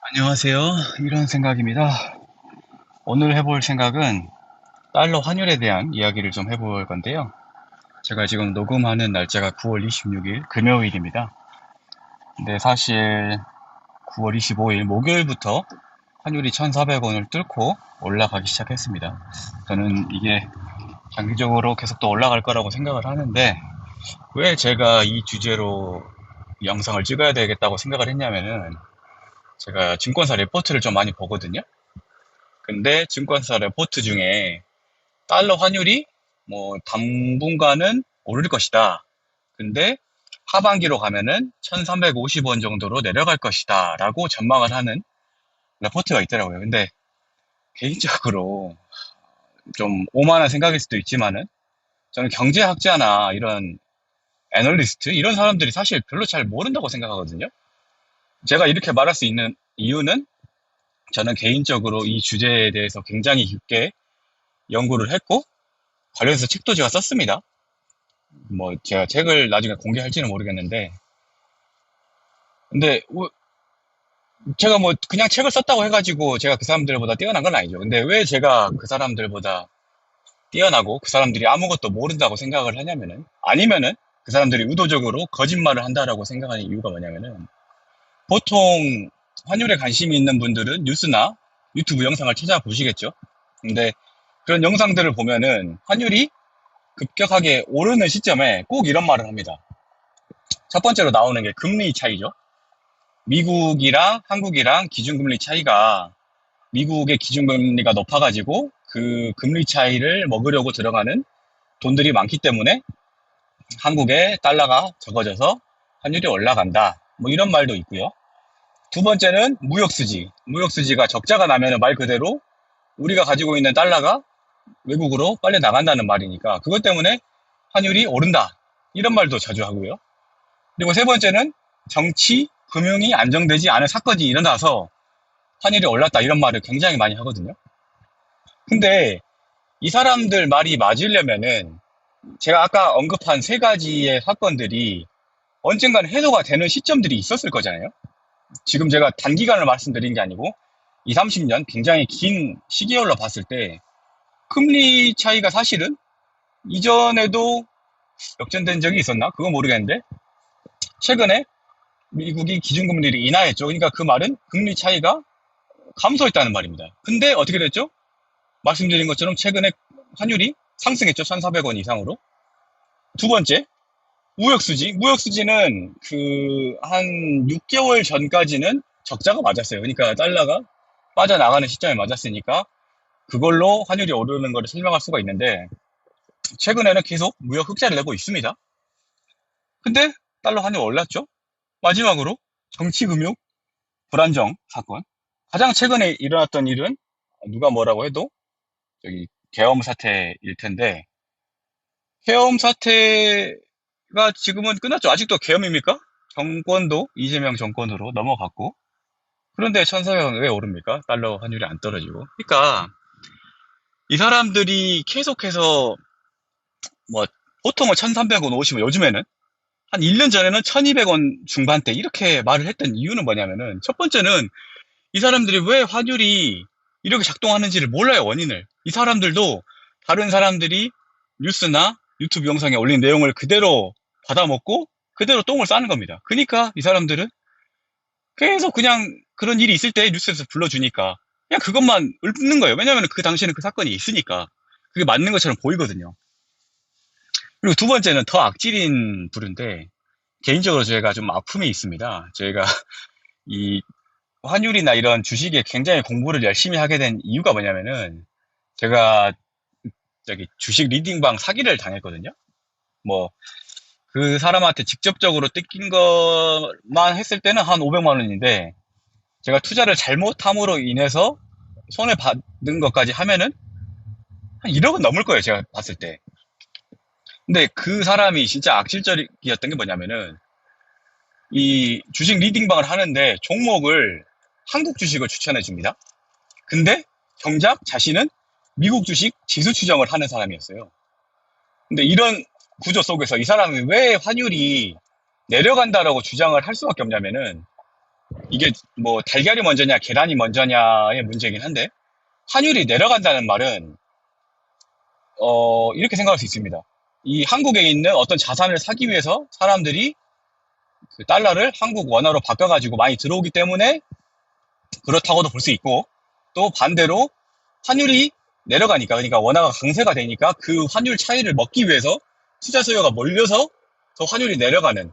안녕하세요. 이런 생각입니다. 오늘 해볼 생각은 달러 환율에 대한 이야기를 좀 해볼 건데요. 제가 지금 녹음하는 날짜가 9월 26일 금요일입니다. 근데 사실 9월 25일 목요일부터 환율이 1,400원을 뚫고 올라가기 시작했습니다. 저는 이게 장기적으로 계속 또 올라갈 거라고 생각을 하는데 왜 제가 이 주제로 영상을 찍어야 되겠다고 생각을 했냐면은 제가 증권사 레포트를 좀 많이 보거든요. 근데 증권사 레포트 중에 달러 환율이 뭐 당분간은 오를 것이다. 근데 하반기로 가면은 1350원 정도로 내려갈 것이다. 라고 전망을 하는 레포트가 있더라고요. 근데 개인적으로 좀 오만한 생각일 수도 있지만은 저는 경제학자나 이런 애널리스트 이런 사람들이 사실 별로 잘 모른다고 생각하거든요. 제가 이렇게 말할 수 있는 이유는 저는 개인적으로 이 주제에 대해서 굉장히 깊게 연구를 했고 관련해서 책도 제가 썼습니다. 뭐 제가 책을 나중에 공개할지는 모르겠는데 근데 제가 뭐 그냥 책을 썼다고 해가지고 제가 그 사람들보다 뛰어난 건 아니죠. 근데 왜 제가 그 사람들보다 뛰어나고 그 사람들이 아무것도 모른다고 생각을 하냐면은 아니면은 그 사람들이 의도적으로 거짓말을 한다라고 생각하는 이유가 뭐냐면은 보통 환율에 관심이 있는 분들은 뉴스나 유튜브 영상을 찾아보시겠죠. 근데 그런 영상들을 보면은 환율이 급격하게 오르는 시점에 꼭 이런 말을 합니다. 첫 번째로 나오는 게 금리 차이죠. 미국이랑 한국이랑 기준금리 차이가 미국의 기준금리가 높아가지고 그 금리 차이를 먹으려고 들어가는 돈들이 많기 때문에 한국의 달러가 적어져서 환율이 올라간다. 뭐 이런 말도 있고요. 두 번째는 무역수지. 무역수지가 적자가 나면 말 그대로 우리가 가지고 있는 달러가 외국으로 빨리 나간다는 말이니까 그것 때문에 환율이 오른다. 이런 말도 자주 하고요. 그리고 세 번째는 정치, 금융이 안정되지 않은 사건이 일어나서 환율이 올랐다 이런 말을 굉장히 많이 하거든요. 근데 이 사람들 말이 맞으려면은 제가 아까 언급한 세 가지의 사건들이 언젠가는 해소가 되는 시점들이 있었을 거잖아요. 지금 제가 단기간을 말씀드린 게 아니고 2, 30년 굉장히 긴 시기열로 봤을 때 금리 차이가 사실은 이전에도 역전된 적이 있었나? 그건 모르겠는데 최근에 미국이 기준금리를 인하했죠. 그러니까 그 말은 금리 차이가 감소했다는 말입니다. 근데 어떻게 됐죠? 말씀드린 것처럼 최근에 환율이 상승했죠. 1,400원 이상으로. 두 번째, 무역수지. 무역수지는 한 6개월 전까지는 적자가 맞았어요. 그러니까 달러가 빠져나가는 시점에 맞았으니까 그걸로 환율이 오르는 것을 설명할 수가 있는데 최근에는 계속 무역 흑자를 내고 있습니다. 근데 달러 환율 올랐죠. 마지막으로 정치금융 불안정 사건. 가장 최근에 일어났던 일은 누가 뭐라고 해도 저기 계엄 사태일 텐데 계엄 사태가 지금은 끝났죠. 아직도 계엄입니까? 정권도 이재명 정권으로 넘어갔고 그런데 1,400원 왜 오릅니까? 달러 환율이 안 떨어지고. 그러니까 이 사람들이 계속해서 뭐 보통은 1,300원, 50원 요즘에는 한 1년 전에는 1,200원 중반대 이렇게 말을 했던 이유는 뭐냐면은 첫 번째는 이 사람들이 왜 환율이 이렇게 작동하는지를 몰라요, 원인을. 이 사람들도 다른 사람들이 뉴스나 유튜브 영상에 올린 내용을 그대로 받아먹고 그대로 똥을 싸는 겁니다. 그러니까 이 사람들은 계속 그냥 그런 일이 있을 때 뉴스에서 불러주니까 그냥 그것만 읊는 거예요. 왜냐하면 그 당시에는 그 사건이 있으니까 그게 맞는 것처럼 보이거든요. 그리고 두 번째는 더 악질인 부류인데 개인적으로 제가 좀 아픔이 있습니다. 제가 이 환율이나 이런 주식에 굉장히 공부를 열심히 하게 된 이유가 뭐냐면은 제가 저기 주식 리딩방 사기를 당했거든요. 뭐 그 사람한테 직접적으로 뜯긴 것만 했을 때는 한 500만 원인데 제가 투자를 잘못함으로 인해서 손해 받은 것까지 하면은 한 1억은 넘을 거예요. 제가 봤을 때. 근데 그 사람이 진짜 악질적이었던 게 뭐냐면은 이 주식 리딩방을 하는데 종목을 한국 주식을 추천해 줍니다. 근데 정작 자신은 미국 주식 지수 추정을 하는 사람이었어요. 근데 이런 구조 속에서 이 사람이 왜 환율이 내려간다라고 주장을 할 수밖에 없냐면은 이게 뭐 달걀이 먼저냐, 계란이 먼저냐의 문제긴 한데, 환율이 내려간다는 말은, 이렇게 생각할 수 있습니다. 이 한국에 있는 어떤 자산을 사기 위해서 사람들이 그 달러를 한국 원화로 바꿔가지고 많이 들어오기 때문에 그렇다고도 볼 수 있고, 또 반대로 환율이 내려가니까, 그러니까 원화가 강세가 되니까 그 환율 차이를 먹기 위해서 투자 수요가 몰려서 더 환율이 내려가는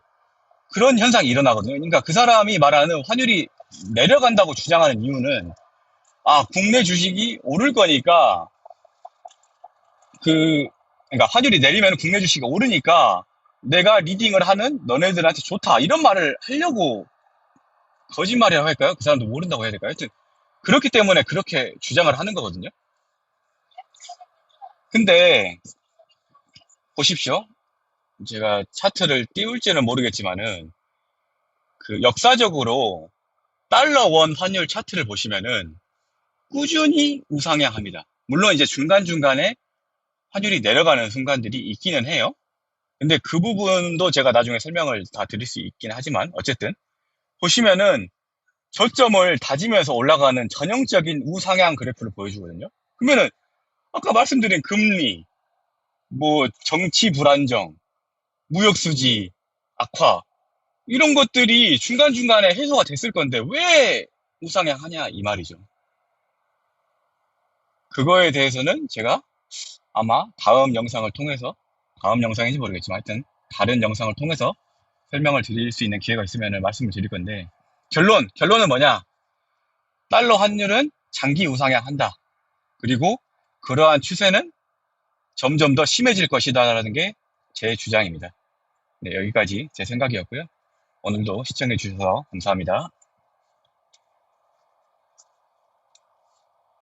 그런 현상이 일어나거든요. 그러니까 그 사람이 말하는 환율이 내려간다고 주장하는 이유는, 아, 국내 주식이 오를 거니까, 그러니까 환율이 내리면 국내 주식이 오르니까 내가 리딩을 하는 너네들한테 좋다. 이런 말을 하려고 거짓말이라고 할까요? 그 사람도 모른다고 해야 될까요? 하여튼, 그렇기 때문에 그렇게 주장을 하는 거거든요. 근데, 보십시오. 제가 차트를 띄울지는 모르겠지만은, 그 역사적으로 달러 원 환율 차트를 보시면은 꾸준히 우상향합니다. 물론 이제 중간중간에 환율이 내려가는 순간들이 있기는 해요. 근데 그 부분도 제가 나중에 설명을 다 드릴 수 있긴 하지만, 어쨌든, 보시면은 저점을 다지면서 올라가는 전형적인 우상향 그래프를 보여주거든요. 그러면은, 아까 말씀드린 금리, 뭐, 정치 불안정, 무역수지, 악화, 이런 것들이 중간중간에 해소가 됐을 건데, 왜 우상향하냐, 이 말이죠. 그거에 대해서는 제가 아마 다음 영상을 통해서, 다음 영상인지 모르겠지만 하여튼 다른 영상을 통해서 설명을 드릴 수 있는 기회가 있으면 말씀을 드릴 건데, 결론은 뭐냐? 달러 환율은 장기 우상향한다. 그리고 그러한 추세는 점점 더 심해질 것이다라는 게 제 주장입니다. 네, 여기까지 제 생각이었고요. 오늘도 시청해 주셔서 감사합니다.